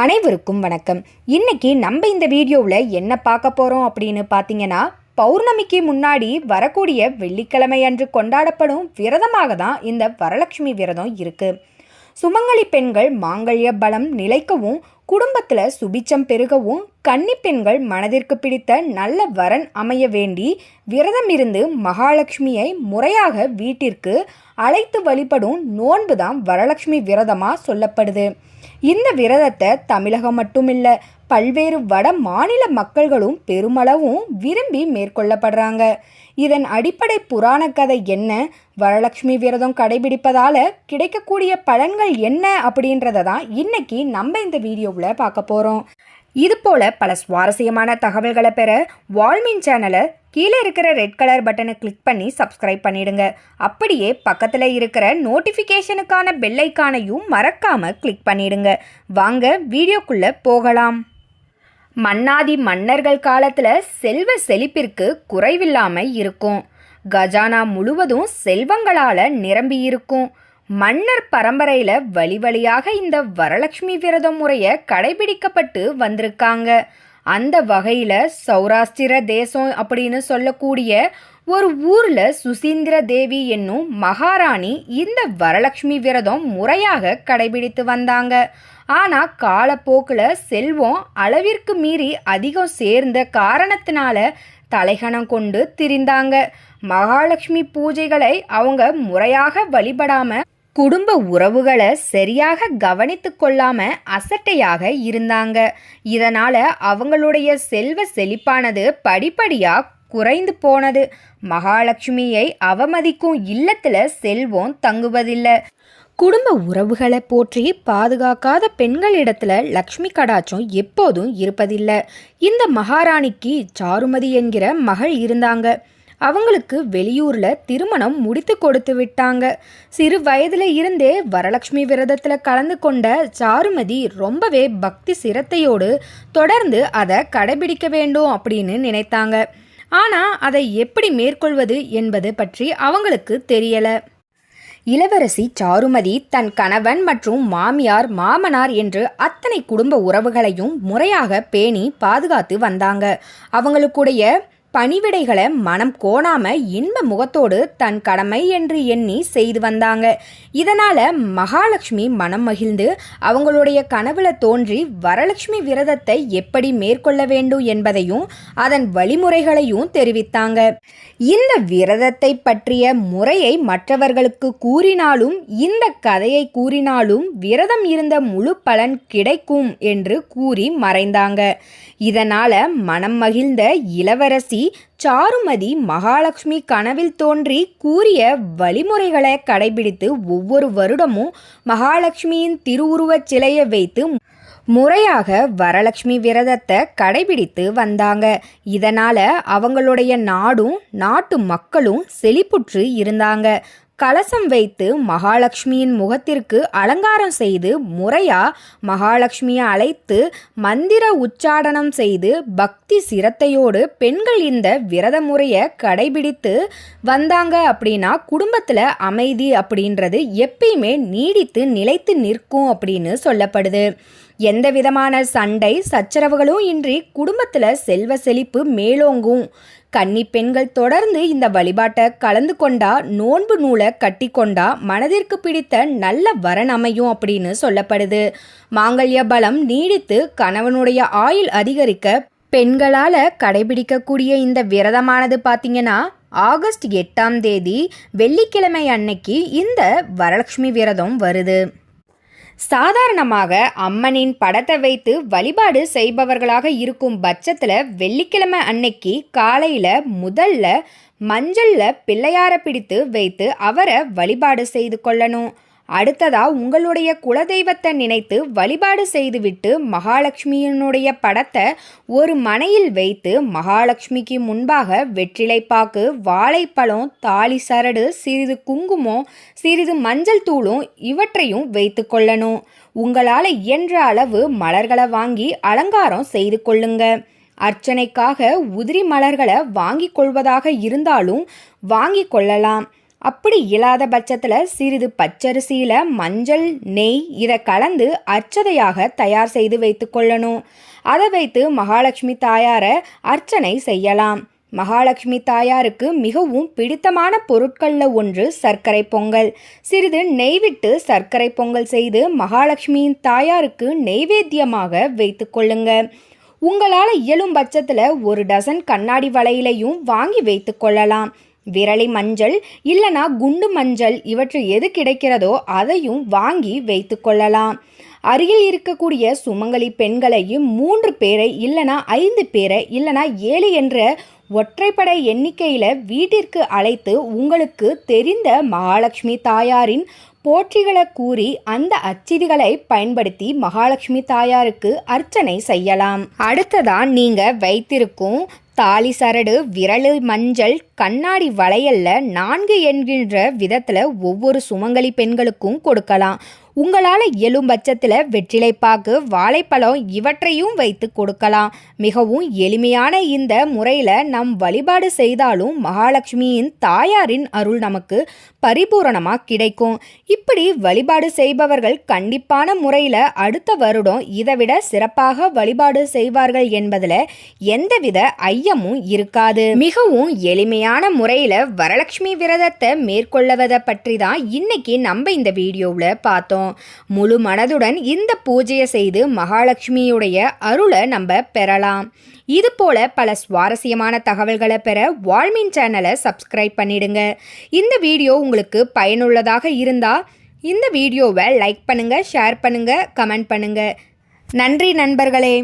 அனைவருக்கும் வணக்கம். இன்னைக்கு நம்ம இந்த வீடியோவில் என்ன பார்க்க போகிறோம் அப்படின்னு பார்த்தீங்கன்னா, பௌர்ணமிக்கு முன்னாடி வரக்கூடிய வெள்ளிக்கிழமை அன்று கொண்டாடப்படும் விரதமாக தான் இந்த வரலட்சுமி விரதம் இருக்குது. சுமங்கலி பெண்கள் மாங்கல்ய பலம் நிலைக்கவும், குடும்பத்தில் சுபிச்சம் பெருகவும், கன்னி பெண்கள் மனதிற்கு பிடித்த நல்ல வரன் அமைய வேண்டி விரதம் இருந்து மகாலட்சுமியை முறையாக வீட்டிற்கு அழைத்து வழிபடும் நோன்பு தான் வரலட்சுமி விரதமாக சொல்லப்படுது. இந்த விரதத்தை தமிழகம் மட்டுமில்ல, பல்வேறு வட மாநில மக்கள்களும் பெருமளவும் விரும்பி மேற்கொள்ளப்படுறாங்க. இதன் அடிப்படை புராண கதை என்ன, வரலட்சுமி விரதம் கடைபிடிப்பதால கிடைக்கக்கூடிய பலன்கள் என்ன அப்படின்றத தான் இன்னைக்கு நம்ம இந்த வீடியோவில் பார்க்க போகிறோம். இது போல பல சுவாரஸ்யமான தகவல்களை பெற வால்மீன் சேனலை கீழே இருக்கிற ரெட் கலர் பட்டனை கிளிக் பண்ணி சப்ஸ்கிரைப் பண்ணிடுங்க. அப்படியே பக்கத்தில் இருக்கிற நோட்டிஃபிகேஷனுக்கான பெல் ஐக்கானையும் மறக்காம கிளிக் பண்ணிடுங்க. வாங்க வீடியோக்குள்ள போகலாம். மன்னாதி மன்னர்கள் காலத்தில் செல்வ செழிப்பிற்கு குறைவில்லாமல் இருக்கும். கஜானா முழுவதும் செல்வங்களால் நிரம்பி இருக்கும். மன்னர் பரம்பரையில் வழி வழியாக இந்த வரலட்சுமி விரத முறையை கடைபிடிக்கப்பட்டு வந்திருக்காங்க. அந்த வகையில் சௌராஷ்டிர தேசம் அப்படின்னு சொல்லக்கூடிய ஒரு ஊரில் சுசீந்திர தேவி என்னும் மகாராணி இந்த வரலட்சுமி விரதம் முறையாக கடைபிடித்து வந்தாங்க. ஆனால் காலப்போக்கில் செல்வம் அளவிற்கு மீறி அதிகம் சேர்ந்த காரணத்தினால தலைகணம் கொண்டு திரிந்தாங்க. மகாலட்சுமி பூஜைகளை அவங்க முறையாக வழிபடாம, குடும்ப உறவுகளை சரியாக கவனித்து கொள்ளாம அசட்டையாக இருந்தாங்க. இதனால அவங்களுடைய செல்வ செழிப்பானது படிப்படியா குறைந்து போனது. மகாலட்சுமியை அவமதிக்கும் இல்லத்துல செல்வம் தங்குவதில்லை. குடும்ப உறவுகளை போற்றி பாதுகாக்காத பெண்களிடத்துல லக்ஷ்மி கடாட்சம் எப்போதும் இருப்பதில்லை. இந்த மகாராணிக்கு சாருமதி என்கிற மகள் இருந்தாங்க. அவங்களுக்கு வெளியூரில் திருமணம் முடித்து கொடுத்து விட்டாங்க. சிறு வயதில் இருந்தே வரலட்சுமி விரதத்தில் கலந்து கொண்ட சாருமதி ரொம்பவே பக்தி சிரத்தையோடு தொடர்ந்து அதை கடைபிடிக்க வேண்டும் அப்படின்னு நினைத்தாங்க. ஆனால் அதை எப்படி மேற்கொள்வது என்பது பற்றி அவங்களுக்கு தெரியலை. இளவரசி சாருமதி தன் கணவன் மற்றும் மாமியார் மாமனார் என்று அத்தனை குடும்ப உறவுகளையும் முறையாக பேணி பாதுகாத்து வந்தாங்க. அவங்களுக்குடைய பணிவிடைகளை மனம் கோணாம இன்ப முகத்தோடு தன் கடமை என்று எண்ணி செய்து வந்தாங்க. இதனால மகாலட்சுமி மனம் மகிழ்ந்து அவங்களுடைய கனவுல தோன்றி வரலட்சுமி விரதத்தை எப்படி மேற்கொள்ள வேண்டும் என்பதையும் அதன் வழிமுறைகளையும் தெரிவித்தாங்க. இந்த விரதத்தை பற்றிய முறையை மற்றவர்களுக்கு கூறினாலும், இந்த கதையை கூறினாலும் விரதம் இருந்த முழு பலன் கிடைக்கும் என்று கூறி மறைந்தாங்க. இதனால மனம் மகிழ்ந்த இளவரசி சாருமதி மகாலட்சுமி கனவில் தோன்றி கூறிய வழிமுறைகளை கடைபிடித்து ஒவ்வொரு வருடமும் மகாலட்சுமியின் திருவுருவச் சிலையை வைத்து முறையாக வரலட்சுமி விரதத்தை கடைபிடித்து வந்தாங்க. இதனால அவங்களுடைய நாடும் நாட்டு மக்களும் செழிப்புற்று இருந்தாங்க. கலசம் வைத்து மகாலட்சுமியின் முகத்திற்கு அலங்காரம் செய்து முறையா மகாலட்சுமியை அழைத்து மந்திர உச்சாடனம் செய்து பக்தி சிரத்தையோடு பெண்கள் இந்த விரத முறையை கடைபிடித்து வந்தாங்க. அப்படின்னா குடும்பத்தில் அமைதி அப்படின்றது எப்பயுமே நீடித்து நிலைத்து நிற்கும் அப்படின்னு சொல்லப்படுது. எந்த விதமான சண்டை சச்சரவுகளும் இன்றி குடும்பத்தில் செல்வ செழிப்பு மேலோங்கும். கன்னி பெண்கள் தொடர்ந்து இந்த வழிபாட்டை கலந்து கொண்டா, நோன்பு நூலை கட்டி கொண்டா மனதிற்கு பிடித்த நல்ல வரன் அமையும் அப்படின்னு சொல்லப்படுது. மாங்கல்ய பலம் நீடித்து கணவனுடைய ஆயுள் அதிகரிக்க பெண்களால் கடைபிடிக்கக்கூடிய இந்த விரதமானது பார்த்தீங்கன்னா ஆகஸ்ட் 8ஆம் தேதி வெள்ளிக்கிழமை அன்னைக்கு இந்த வரலட்சுமி விரதம் வருது. சாதாரணமாக அம்மனின் படத்தை வைத்து வழிபாடு செய்பவர்களாக இருக்கும் பட்சத்தில் வெள்ளிக்கிழமை அன்னைக்கு காலையில் முதல்ல மஞ்சளில் பிள்ளையாரை பிடித்து வைத்து அவரை வழிபாடு செய்து கொள்ளணும். அடுத்ததா உங்களுடைய குலதெய்வத்தை நினைத்து வழிபாடு செய்துவிட்டு மகாலட்சுமியினுடைய படத்தை ஒரு மனையில் வைத்து மகாலட்சுமிக்கு முன்பாக வெற்றிலைப்பாக்கு, வாழைப்பழம், தாலி சரடு, சிறிது குங்குமம், சிறிது மஞ்சள் தூளும் இவற்றையும் வைத்து கொள்ளணும். உங்களால் இயன்ற அளவு மலர்களை வாங்கி அலங்காரம் செய்து கொள்ளுங்க. அர்ச்சனைக்காக உதிரி மலர்களை வாங்கி கொள்வதாக இருந்தாலும் வாங்கி கொள்ளலாம். அப்படி இல்லாத பட்சத்தில் சிறிது பச்சரிசியில் மஞ்சள் நெய் இதை கலந்து அர்ச்சதையாக தயார் செய்து வைத்து கொள்ளணும். அதை வைத்து மகாலட்சுமி தாயாரை அர்ச்சனை செய்யலாம். மகாலட்சுமி தாயாருக்கு மிகவும் பிடித்தமான பொருட்களில் ஒன்று சர்க்கரை பொங்கல். சிறிது நெய் விட்டு சர்க்கரை பொங்கல் செய்து மகாலட்சுமியின் தாயாருக்கு நெய்வேத்தியமாக வைத்து கொள்ளுங்க. உங்களால் இயலும் பட்சத்தில் 1 டசன் கண்ணாடி வளையலையும் வாங்கி வைத்து கொள்ளலாம். விரலி மஞ்சள் இல்லைனா குண்டு மஞ்சள் இவற்று எது கிடைக்கிறதோ அதையும் வாங்கி வைத்து கொள்ளலாம். அருகில் இருக்கக்கூடிய சுமங்கலி பெண்களையும் 3 பேரை இல்லைனா 5 பேரை இல்லைனா 7 என்ற ஒற்றைப்படை எண்ணிக்கையில் வீட்டிற்கு அழைத்து உங்களுக்கு தெரிந்த மகாலட்சுமி தாயாரின் போற்றிகளை கூறி அந்த அச்சிதிகளை பயன்படுத்தி மகாலட்சுமி தாயாருக்கு அர்ச்சனை செய்யலாம். அடுத்ததான் நீங்க வைத்திருக்கும் தாலி சரடு விரலு மஞ்சள் கண்ணாடி வளையல்ல 4 என்கின்ற விதத்தில் ஒவ்வொரு சுமங்கலி பெண்களுக்கும் கொடுக்கலாம். உங்களால் இயலும் பட்சத்தில் வெற்றிலைப்பாக்கு வாழைப்பழம் இவற்றையும் வைத்து கொடுக்கலாம். மிகவும் எளிமையான இந்த முறையில் நம் வழிபாடு செய்தாலும் மகாலட்சுமியின் தாயாரின் அருள் நமக்கு பரிபூரணமாக கிடைக்கும். இப்படி வழிபாடு செய்பவர்கள் கண்டிப்பான முறையில் அடுத்த வருடம் இதைவிட சிறப்பாக வழிபாடு செய்வார்கள் என்பதில் எந்தவித ஐயமும் இருக்காது. மிகவும் எளிமையான முறையில் வரலட்சுமி விரதத்தை மேற்கொள்வதை பற்றி தான் இன்னைக்கு நம்ம இந்த வீடியோவில் பார்த்தோம். முழு மனதுடன் இந்த பூஜையை செய்து மகாலட்சுமியுடைய அருளை நம்ம பெறலாம். இது போல பல சுவாரஸ்யமான தகவல்களை பெற வால்மீன் சேனலை சப்ஸ்கிரைப் பண்ணிடுங்க. இந்த வீடியோ உங்களுக்கு பயனுள்ளதாக இருந்தால் இந்த வீடியோவை லைக் பண்ணுங்க, ஷேர் பண்ணுங்க, கமெண்ட் பண்ணுங்க. நன்றி நண்பர்களே.